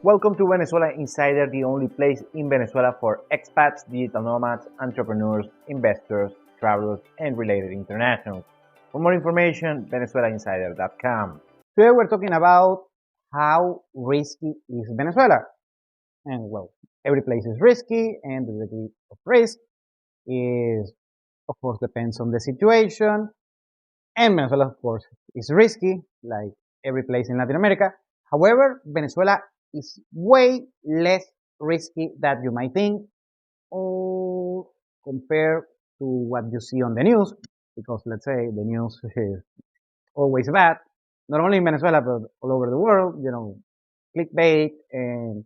Welcome to Venezuela Insider, the only place in Venezuela for expats, digital nomads, entrepreneurs, investors, travelers, and related internationals. For more information, venezuelainsider.com. Today we're talking about how risky is Venezuela. And well, every place is risky, and the degree of risk is, of course, depends on the situation. And Venezuela, of course, is risky, like every place in Latin America. However, Venezuela is way less risky than you might think, or compared to what you see on the news, because let's say the news is always bad, not only in Venezuela but all over the world. Clickbait and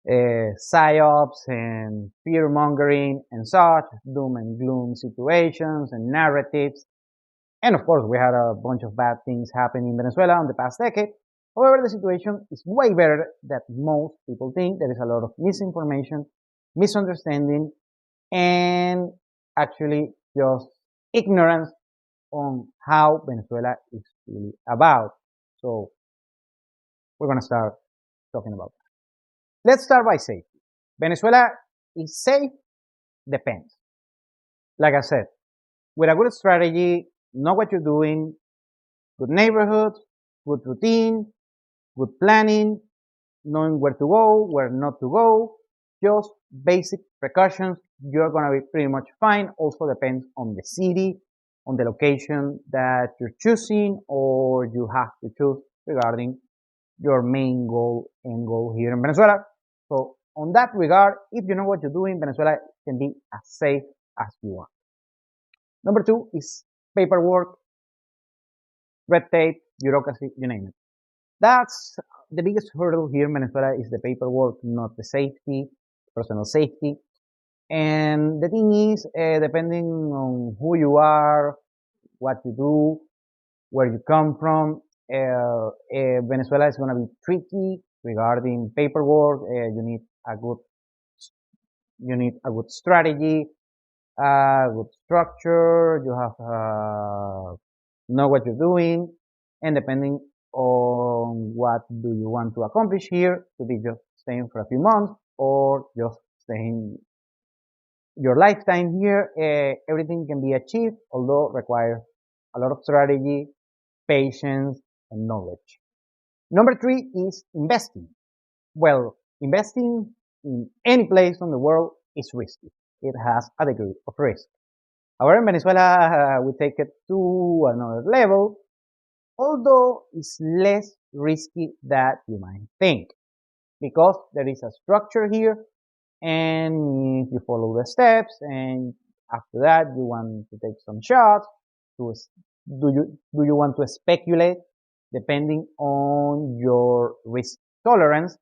psyops and fear mongering and such, doom and gloom situations and narratives. And of course, we had a bunch of bad things happen in Venezuela in the past decade. However, the situation is way better than most people think. There is a lot of misinformation, misunderstanding, and actually just ignorance on how Venezuela is really about. So we're going to start talking about that. Let's start by safety. Venezuela is safe? Depends. Like I said, with a good strategy, know what you're doing, good neighborhoods, good routine, good planning, knowing where to go, where not to go, just basic precautions, you're going to be pretty much fine. Also depends on the city, on the location that you're choosing or you have to choose regarding your main goal and goal here in Venezuela. So on that regard, if you know what you're doing, Venezuela can be as safe as you want. Number two is paperwork, red tape, bureaucracy, you name it. That's the biggest hurdle here in Venezuela is the paperwork, not the safety, personal safety. And the thing is, depending on who you are, what you do, where you come from, Venezuela is going to be tricky regarding paperwork. You need a good strategy, good structure. You have know what you're doing, and depending on what do you want to accomplish here, to be just staying for a few months or just staying your lifetime here, everything can be achieved, although requires a lot of strategy, patience, and knowledge. Number three is investing. Well, investing in any place on the world is risky. It has a degree of risk. However, in Venezuela, we take it to another level, although it's less risky than you might think, because there is a structure here, and you follow the steps, and after that you want to take some shots. Do you want to speculate? Depending on your risk tolerance,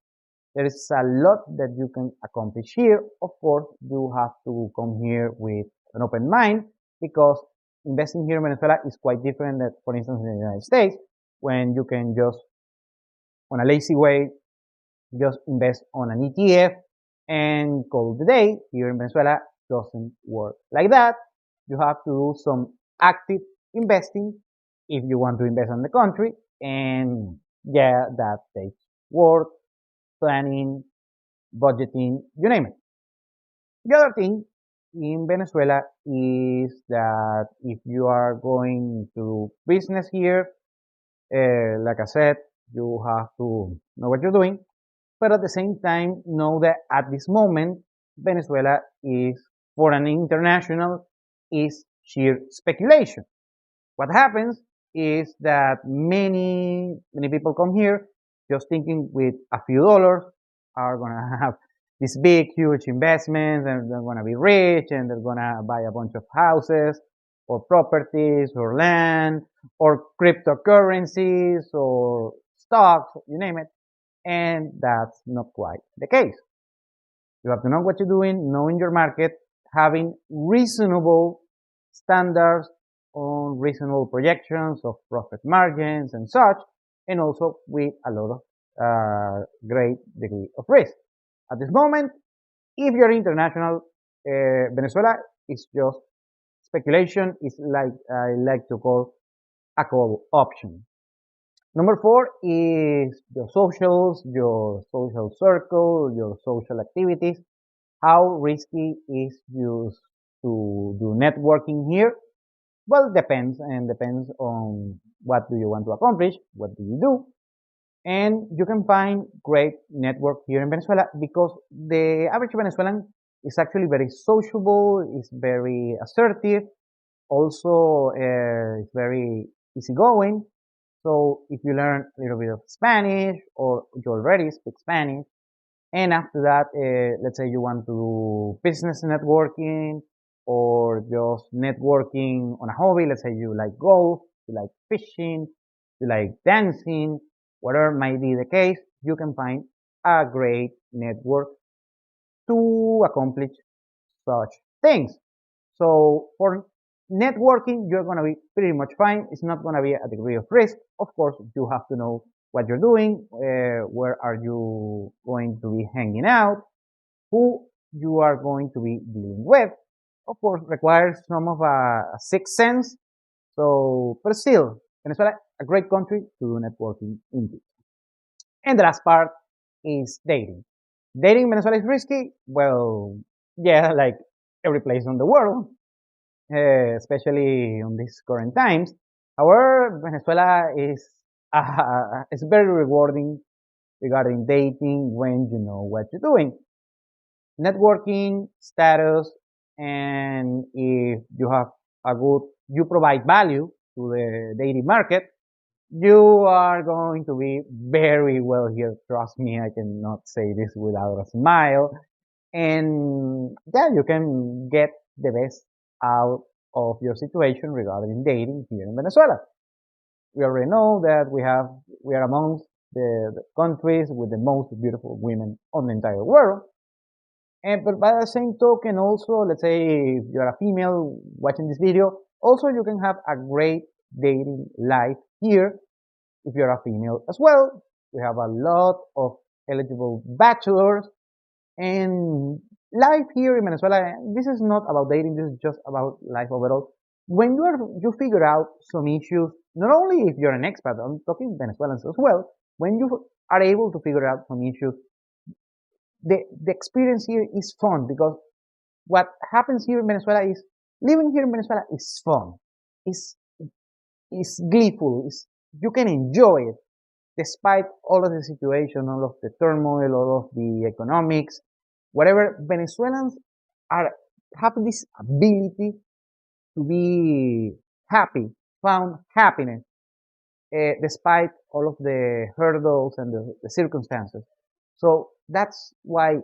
there is a lot that you can accomplish here. Of course, you have to come here with an open mind, because investing here in Venezuela is quite different than, for instance, in the United States, when you can just, on a lazy way, just invest on an ETF and call it a day. Here in Venezuela, doesn't work like that. You have to do some active investing if you want to invest in the country, and yeah, that takes work, planning, budgeting, you name it. The other thing in Venezuela is that if you are going to business here, like I said, you have to know what you're doing, but at the same time, know that at this moment, Venezuela is, for an international, is sheer speculation. What happens is that many people come here just thinking with a few dollars are gonna have these big, huge investments, and they're gonna be rich, and they're gonna buy a bunch of houses or properties or land or cryptocurrencies or stocks, you name it. And that's not quite the case. You have to know what you're doing, knowing your market, having reasonable standards on reasonable projections of profit margins and such, and also with a lot of great degree of risk. At this moment, if you're international, Venezuela is just speculation. Is like I like to call a call option. Number four is your socials, your social circle, your social activities. How risky is used to do networking here? Well, depends on what do you want to accomplish, what do you do, and you can find great network here in Venezuela because the average Venezuelan is actually very sociable, is very assertive, also is very easygoing. So if you learn a little bit of Spanish or you already speak Spanish, and after that, let's say you want to do business networking or just networking on a hobby. Let's say you like golf, you like fishing, you like dancing, whatever might be the case, you can find a great network to accomplish such things. So for networking, you're going to be pretty much fine. It's not going to be a degree of risk. Of course, you have to know what you're doing, where are you going to be hanging out, who you are going to be dealing with. Of course, requires some of a sixth sense. So, but still, Venezuela, a great country to do networking in. And the last part is dating. Dating in Venezuela is risky. Well, yeah, like every place in the world, especially on these current times. However, Venezuela is very rewarding regarding dating when you know what you're doing. Networking, status, and if you have you provide value to the dating market, you are going to be very well here. Trust me, I cannot say this without a smile. And yeah, you can get the best out of your situation regarding dating here in Venezuela. We already know that we are amongst the countries with the most beautiful women on the entire world. And but by the same token, also, let's say if you're a female watching this video, also you can have a great dating life here if you're a female as well. We have a lot of eligible bachelors and life here in Venezuela. This is not about dating. This is just about life overall. When you figure out some issues, not only if you're an expat, I'm talking Venezuelans as well. When you are able to figure out some issues, the experience here is fun because what happens here in Venezuela is living here in Venezuela is fun. It's gleeful. You can enjoy it despite all of the situation, all of the turmoil, all of the economics, whatever. Venezuelans have this ability to be happy, found happiness, despite all of the hurdles and the circumstances. So that's why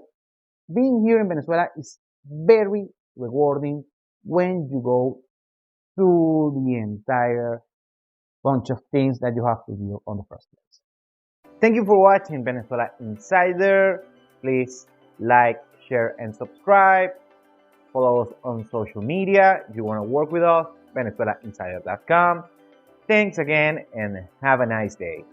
being here in Venezuela is very rewarding when you go through the entire bunch of things that you have to do on the first place. Thank you for watching Venezuela Insider. Please like, share, and subscribe. Follow us on social media. If you want to work with us, VenezuelaInsider.com. Thanks again and have a nice day.